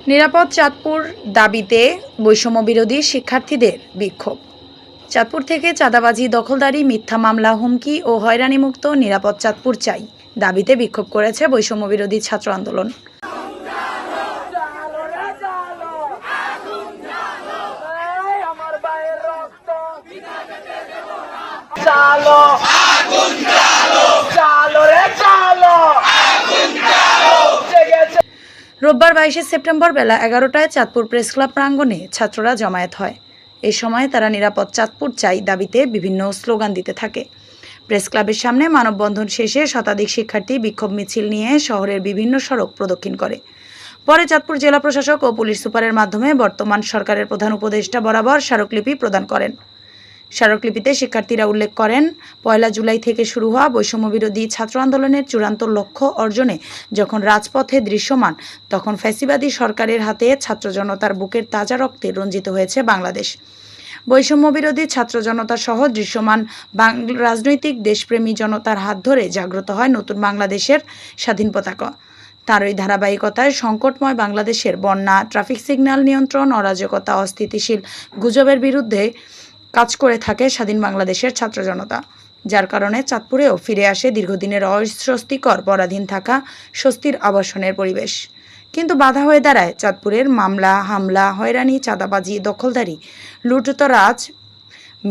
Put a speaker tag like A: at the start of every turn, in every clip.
A: নিরাপদ চাঁদপুর দাবিতে বৈষম্য বিরোধী শিক্ষার্থীদের বিক্ষোভ। চাঁদপুর থেকে চাঁদাবাজি, দখলদারি, মিথ্যা মামলা, হুমকি ও হয়রানিমুক্ত নিরাপদ চাঁদপুর চাই দাবিতে বিক্ষোভ করেছে বৈষম্য বিরোধী ছাত্র আন্দোলন। রোববার 22 সেপ্টেম্বর বেলা 11টায় চাঁদপুর প্রেস ক্লাব প্রাঙ্গণে ছাত্ররা জমায়েত হয়। এই সময় তারা নিরাপদ চাঁদপুর চাই দাবিতে বিভিন্ন স্লোগান দিতে থাকে। প্রেস ক্লাবের সামনে মানববন্ধন শেষে শতাধিক শিক্ষার্থী বিক্ষোভ মিছিল নিয়ে শহরের বিভিন্ন সড়ক প্রদক্ষিণ করে। পরে চাঁদপুর জেলা প্রশাসক ও পুলিশ সুপারের মাধ্যমে বর্তমান সরকারের প্রধান উপদেষ্টা বরাবর স্মারকলিপি প্রদান করেন। স্মারকলিপিতে শিক্ষার্থীরা উল্লেখ করেন, 1 জুলাই থেকে শুরু হওয়া বৈষম্য বিরোধী ছাত্র আন্দোলনের চূড়ান্ত লক্ষ্য অর্জনে যখন রাজপথে দৃশ্যমান, তখন ফ্যাসিবাদী সরকারের হাতে ছাত্র জনতার বুকের তাজা রক্তে রঞ্জিত হয়েছে বাংলাদেশ। বৈষম্য বিরোধী ছাত্র জনতা সহ দৃশ্যমান রাজনৈতিক দেশপ্রেমী জনতার হাত ধরে জাগ্রত হয় নতুন বাংলাদেশের স্বাধীন পতাকা। তারই ধারাবাহিকতায় সংকটময় বাংলাদেশের বন্যা, ট্রাফিক সিগন্যাল নিয়ন্ত্রণ, অরাজকতা, অস্থিতিশীল গুজবের বিরুদ্ধে কাজ করে থাকে স্বাধীন বাংলাদেশের ছাত্র জনতা, যার কারণে চাঁদপুরেও ফিরে আসে দীর্ঘদিনের অস্বস্তিকর পরাধীন থাকা স্বস্তির আবাসনের পরিবেশ। কিন্তু বাধা হয়ে দাঁড়ায় চাঁদপুরের মামলা, হামলা, হয়রানি, চাঁদাবাজি, দখলদারি, লুটতরাজ,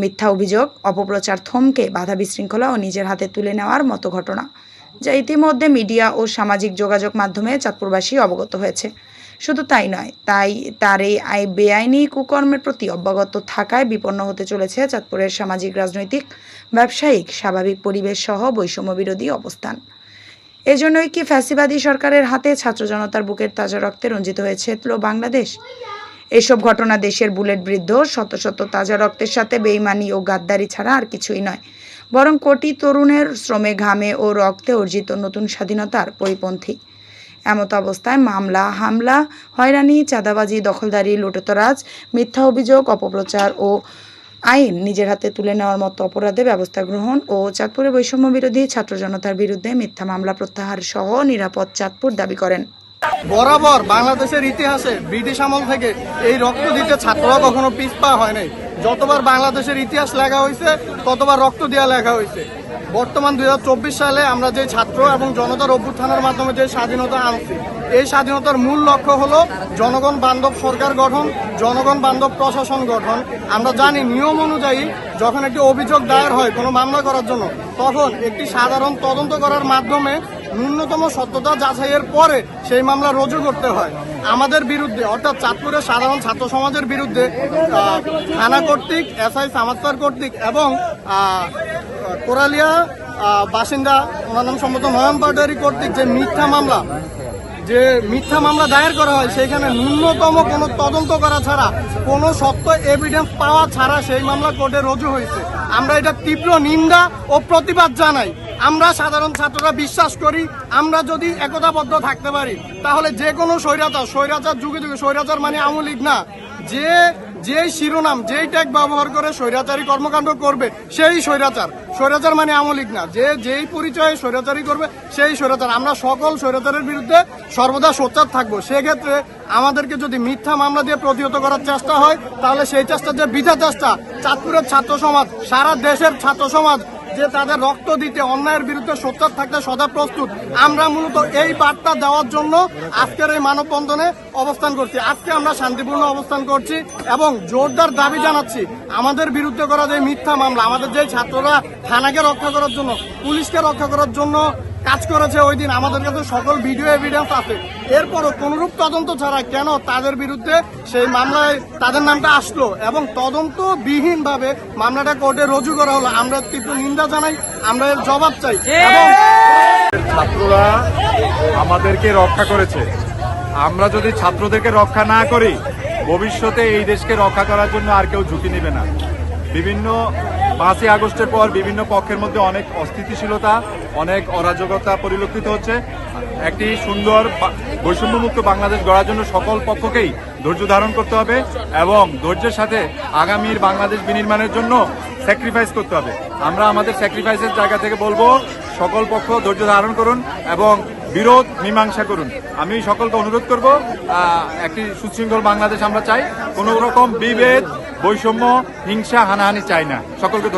A: মিথ্যা অভিযোগ, অপপ্রচার, থমকে বাধা, বিশৃঙ্খলা ও নিজের হাতে তুলে নেওয়ার মতো ঘটনা, যা ইতিমধ্যে মিডিয়া ও সামাজিক যোগাযোগ মাধ্যমে চাঁদপুরবাসী অবগত হয়েছে। শুধু তাই নয়, তার এই বেআইনি কুকর্মের প্রতি অবগত থাকায় বিপন্ন হতে চলেছে চাঁদপুরের সামাজিক, রাজনৈতিক, ব্যবসায়িক স্বাভাবিক পরিবেশ সহ বৈষম্য বিরোধী অবস্থান। এজন্যই কি ফ্যাসিবাদী সরকারের হাতে ছাত্র জনতার বুকের তাজা রক্তে রঞ্জিত হয়েছে বাংলাদেশ? এসব ঘটনা দেশের বুলেট বৃদ্ধ শত শত তাজা রক্তের সাথে বেইমানি ও গাদ্দারি ছাড়া আর কিছুই নয়, বরং কোটি তরুণের শ্রমে, ঘামে ও রক্তে অর্জিত নতুন স্বাধীনতার পরিপন্থী। এমত অবস্থায় মামলা, হামলা, হয়রানি, চাঁদাবাজি, দখলদারি, লুটতরাজ, মিথ্যা অভিযোগ, অপপ্রচার ও আইন নিজের হাতে তুলে নেওয়ার মতো অপরাধে ব্যবস্থা গ্রহণ ও চাঁদপুরে বৈষম্য বিরোধী ছাত্র জনতার বিরুদ্ধে মিথ্যা মামলা প্রত্যাহার সহ নিরাপদ চাঁদপুর দাবি করেন।
B: বরাবর বাংলাদেশের ইতিহাসে ব্রিটিশ আমল থেকে এই রক্ত দিতে ছাত্ররা কখনো পিছপা হয় নাই। যতবার বাংলাদেশের ইতিহাস লেখা হয়েছে ততবার রক্ত দেওয়া লেখা হয়েছে। বর্তমান 2024 সালে আমরা যে ছাত্র এবং জনতার অভ্যুত্থানের মাধ্যমে যে স্বাধীনতা আনছি, এই স্বাধীনতার মূল লক্ষ্য হলো জনগণ বান্ধব সরকার গঠন, জনগণ বান্ধব প্রশাসন গঠন। আমরা জানি নিয়ম অনুযায়ী যখন একটি অভিযোগ দায়ের হয় কোনো মামলা করার জন্য, তখন একটি সাধারণ তদন্ত করার মাধ্যমে ন্যূনতম সত্যতা যাচাইয়ের পরে সেই মামলা রুজু করতে হয়। আমাদের বিরুদ্ধে অর্থাৎ চাঁদপুরের সাধারণ ছাত্র সমাজের বিরুদ্ধে থানা কর্তৃক, এসআই সামাস্তার কর্তৃক এবং কোরালিয়া বাসিন্দা ওনার নাম সম্ভবত নয়ন পাটোয়ারি কর্তৃক যে মিথ্যা মামলা দায়ের করা হয়, সেখানে ন্যূনতম কোনো তদন্ত করা ছাড়া, কোনো সত্য এভিডেন্স পাওয়া ছাড়া সেই মামলা কোর্টে রুজু হয়েছে। আমরা এটা তীব্র নিন্দা ও প্রতিবাদ জানাই। আমরা সাধারণ ছাত্ররা বিশ্বাস করি, আমরা যদি একতাবদ্ধ থাকতে পারি তাহলে যে কোনো স্বৈরাচার যুগে যুগে, স্বৈরাচার মানে আওয়ামী লীগ না, যেই শিরোনাম, যেই ট্যাগ ব্যবহার করে স্বৈরাচারী কর্মকাণ্ড করবে সেই স্বৈরাচার মানে আওয়ামী লীগ না, যেই পরিচয়ে স্বৈরাচারী করবে সেই স্বৈরাচার। আমরা সকল স্বৈরাচারের বিরুদ্ধে সর্বদা সোচ্চার থাকবো। সেক্ষেত্রে আমাদেরকে যদি মিথ্যা মামলা দিয়ে প্রতিহত করার চেষ্টা হয়, তাহলে সেই চেষ্টা যে বৃথা চেষ্টা। চাঁদপুরের ছাত্র সমাজ, সারা দেশের ছাত্র সমাজ যে তাদের রক্ত দিতে, অন্যায়ের বিরুদ্ধে সোচ্চার থাকতে সদা প্রস্তুত। আমরা মূলত এই বার্তা দেওয়ার জন্য আজকের এই মানববন্ধনে অবস্থান করছি। আজকে আমরা শান্তিপূর্ণ অবস্থান করছি এবং জোরদার দাবি জানাচ্ছি, আমাদের বিরুদ্ধে করা যে মিথ্যা মামলা, আমাদের যে ছাত্ররা থানাকে রক্ষা করার জন্য, পুলিশকে রক্ষা করার জন্য কাজ করেছে, ওই দিন আমাদের কাছে সকল ভিডিও এভিডেন্স আছে। এরপরও কোনরূপ তদন্ত ছাড়া কেন তাদের বিরুদ্ধে সেই মামলায় তাদের নামটা আসলো এবং তদন্তবিহীনভাবে মামলাটা কোর্টে রুজু করা হলো, আমরা তীব্র নিন্দা জানাই, আমরা এর জবাব চাই। এবং
C: ছাত্ররা আমাদেরকে রক্ষা করেছে, আমরা যদি ছাত্রদেরকে রক্ষা না করি, ভবিষ্যতে এই দেশকে রক্ষা করার জন্য আর কেউ ঝুঁকি নেবে না। 5ই আগস্টের পর বিভিন্ন পক্ষের মধ্যে অনেক অস্থিতিশীলতা, অনেক অরাজকতা পরিলক্ষিত হচ্ছে। একটি সুন্দর বৈষম্যমুক্ত বাংলাদেশ গড়ার জন্য সকল পক্ষকেই ধৈর্য ধারণ করতে হবে এবং ধৈর্যের সাথে আগামীর বাংলাদেশ বিনির্মাণের জন্য স্যাক্রিফাইস করতে হবে। আমরা আমাদের স্যাক্রিফাইসের জায়গা থেকে বলবো, সকল পক্ষ ধৈর্য ধারণ করুন এবং বিরোধ মীমাংসা করুন। আমি সকলকে অনুরোধ করব, একটি সুশৃঙ্খল বাংলাদেশ আমরা চাই, কোনো রকম বিভেদ, বৈষম্য, হিংসা, হানাহানি চাই না। সকলকে